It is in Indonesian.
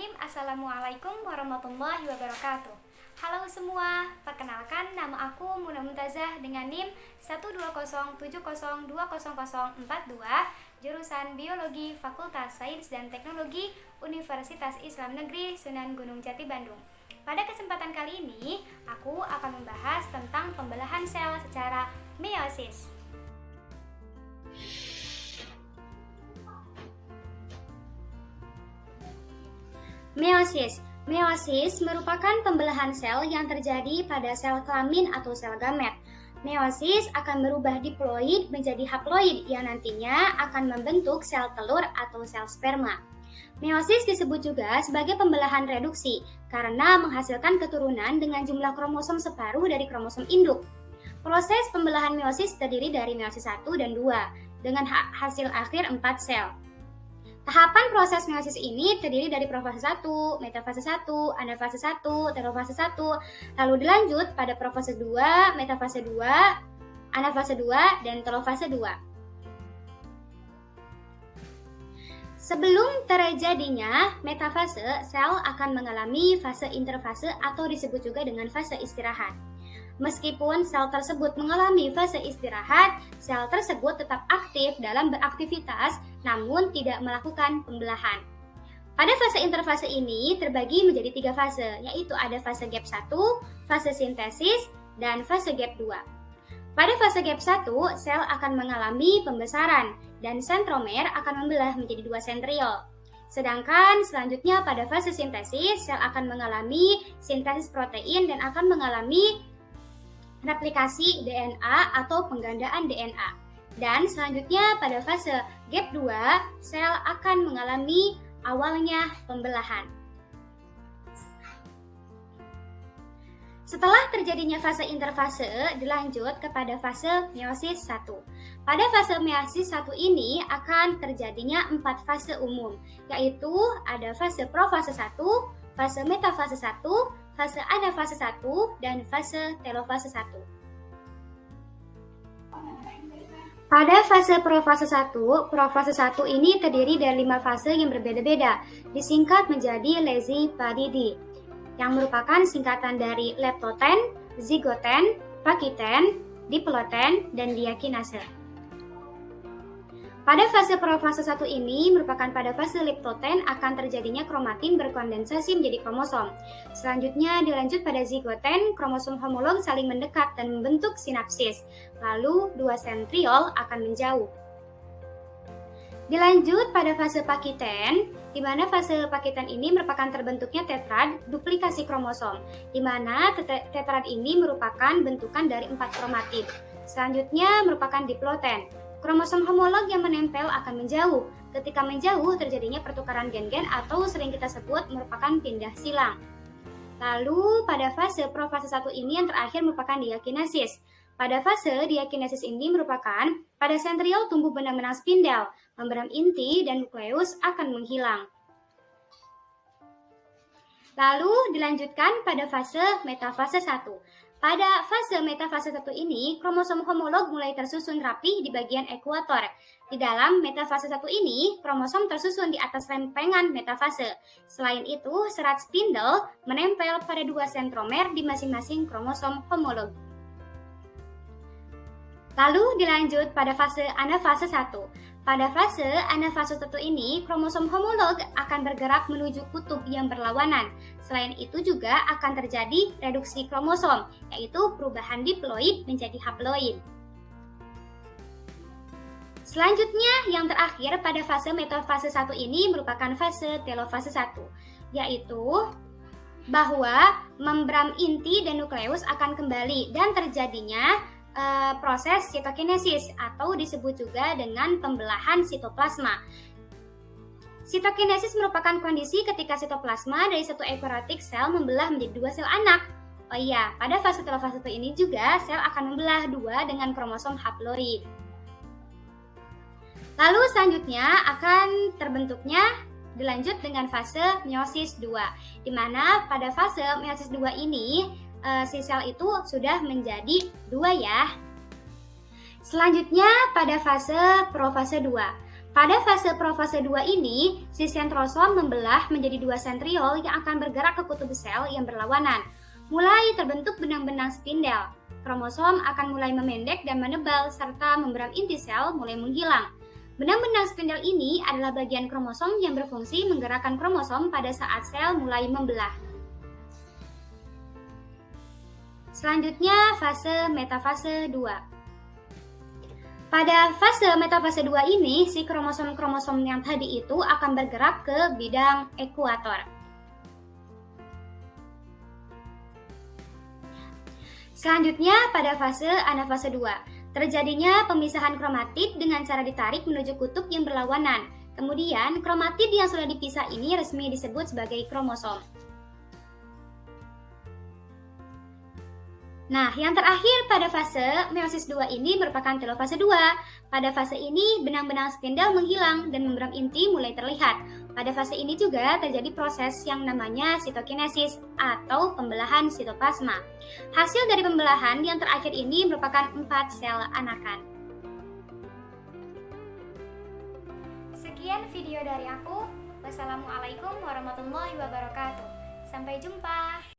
Bismillahirrahmanirrahim. Assalamualaikum warahmatullahi wabarakatuh. Halo semua, perkenalkan nama aku Muna Muntazah dengan NIM 12070200042, jurusan Biologi Fakultas Sains dan Teknologi Universitas Islam Negeri Sunan Gunung Jati Bandung. Pada kesempatan kali ini, aku akan membahas tentang pembelahan sel secara meiosis. Meiosis merupakan pembelahan sel yang terjadi pada sel kelamin atau sel gamet. Meiosis akan berubah diploid menjadi haploid yang nantinya akan membentuk sel telur atau sel sperma. Meiosis disebut juga sebagai pembelahan reduksi karena menghasilkan keturunan dengan jumlah kromosom separuh dari kromosom induk. Proses pembelahan meiosis terdiri dari meiosis 1 dan 2 dengan hasil akhir 4 sel. Tahapan proses meiosis ini terdiri dari profase 1, metafase 1, anafase 1, telofase 1, lalu dilanjut pada profase 2, metafase 2, anafase 2, dan telofase 2. Sebelum terjadinya metafase, sel akan mengalami fase interfase atau disebut juga dengan fase istirahat. Meskipun sel tersebut mengalami fase istirahat, sel tersebut tetap aktif dalam beraktivitas namun tidak melakukan pembelahan. Pada fase interfase ini terbagi menjadi 3 fase, yaitu ada fase gap 1, fase sintesis, dan fase gap 2. Pada fase gap 1, sel akan mengalami pembesaran dan sentromer akan membelah menjadi 2 sentriol. Sedangkan selanjutnya pada fase sintesis, sel akan mengalami sintesis protein dan akan mengalami replikasi DNA atau penggandaan DNA. Dan selanjutnya pada fase gap 2, sel akan mengalami awalnya pembelahan. Setelah terjadinya fase interfase, dilanjut kepada fase meiosis 1. Pada fase meiosis 1 ini akan terjadinya 4 fase umum, yaitu ada fase profase 1, fase metafase 1, fase anafase 1, dan fase telofase 1. Pada fase profase 1 ini terdiri dari 5 fase yang berbeda-beda, disingkat menjadi Lazy-Padidi, yang merupakan singkatan dari leptoten, zigoten, pakiten, diploten, dan diakinase. Pada fase profase 1 ini merupakan pada fase leptoten akan terjadinya kromatin berkondensasi menjadi kromosom. Selanjutnya dilanjut pada zigoten, kromosom homolog saling mendekat dan membentuk sinapsis. Lalu 2 sentriol akan menjauh. Dilanjut pada fase pakiten, di mana fase pakiten ini merupakan terbentuknya tetrad duplikasi kromosom, di mana tetrad ini merupakan bentukan dari 4 kromatin. Selanjutnya merupakan diploten. Kromosom homolog yang menempel akan menjauh. Ketika menjauh, terjadinya pertukaran gen-gen atau sering kita sebut merupakan pindah silang. Lalu pada fase profase 1 ini yang terakhir merupakan diakinesis. Pada fase diakinesis ini merupakan pada sentriol tumbuh benang-benang spindel, membran inti dan nukleus akan menghilang. Lalu dilanjutkan pada fase metafase 1. Pada fase metafase 1 ini, kromosom homolog mulai tersusun rapi di bagian ekuator. Di dalam metafase 1 ini, kromosom tersusun di atas rempengan metafase. Selain itu, serat spindel menempel pada 2 sentromer di masing-masing kromosom homolog. Lalu dilanjut pada fase anafase 1. Pada fase anafase 1 ini, kromosom homolog akan bergerak menuju kutub yang berlawanan. Selain itu juga akan terjadi reduksi kromosom, yaitu perubahan diploid menjadi haploid. Selanjutnya, yang terakhir pada fase metafase 1 ini merupakan fase telofase 1, yaitu bahwa membran inti dan nukleus akan kembali dan terjadinya proses sitokinesis atau disebut juga dengan pembelahan sitoplasma. Sitokinesis merupakan kondisi ketika sitoplasma dari satu eukariotik sel membelah menjadi 2 sel anak. Oh iya, pada fase telofase 1 ini juga sel akan membelah 2 dengan kromosom haploid. Lalu selanjutnya akan terbentuknya dilanjut dengan fase meiosis 2, di mana pada fase meiosis 2 ini si sel itu sudah menjadi 2 ya. Selanjutnya pada fase profase 2. Pada fase profase 2 ini, si sentrosom membelah menjadi dua sentriol yang akan bergerak ke kutub sel yang berlawanan. Mulai terbentuk benang-benang spindel. Kromosom akan mulai memendek dan menebal serta membran inti sel mulai menghilang. Benang-benang spindel ini adalah bagian kromosom yang berfungsi menggerakkan kromosom pada saat sel mulai membelah. Selanjutnya, fase metafase 2. Pada fase metafase 2 ini, si kromosom-kromosom yang tadi itu akan bergerak ke bidang ekuator. Selanjutnya, pada fase anafase 2, terjadinya pemisahan kromatid dengan cara ditarik menuju kutub yang berlawanan. Kemudian, kromatid yang sudah dipisah ini resmi disebut sebagai kromosom. Nah, yang terakhir pada fase meiosis 2 ini merupakan telofase 2. Pada fase ini, benang-benang spindel menghilang dan membran inti mulai terlihat. Pada fase ini juga terjadi proses yang namanya sitokinesis atau pembelahan sitoplasma. Hasil dari pembelahan yang terakhir ini merupakan 4 sel anakan. Sekian video dari aku. Wassalamualaikum warahmatullahi wabarakatuh. Sampai jumpa.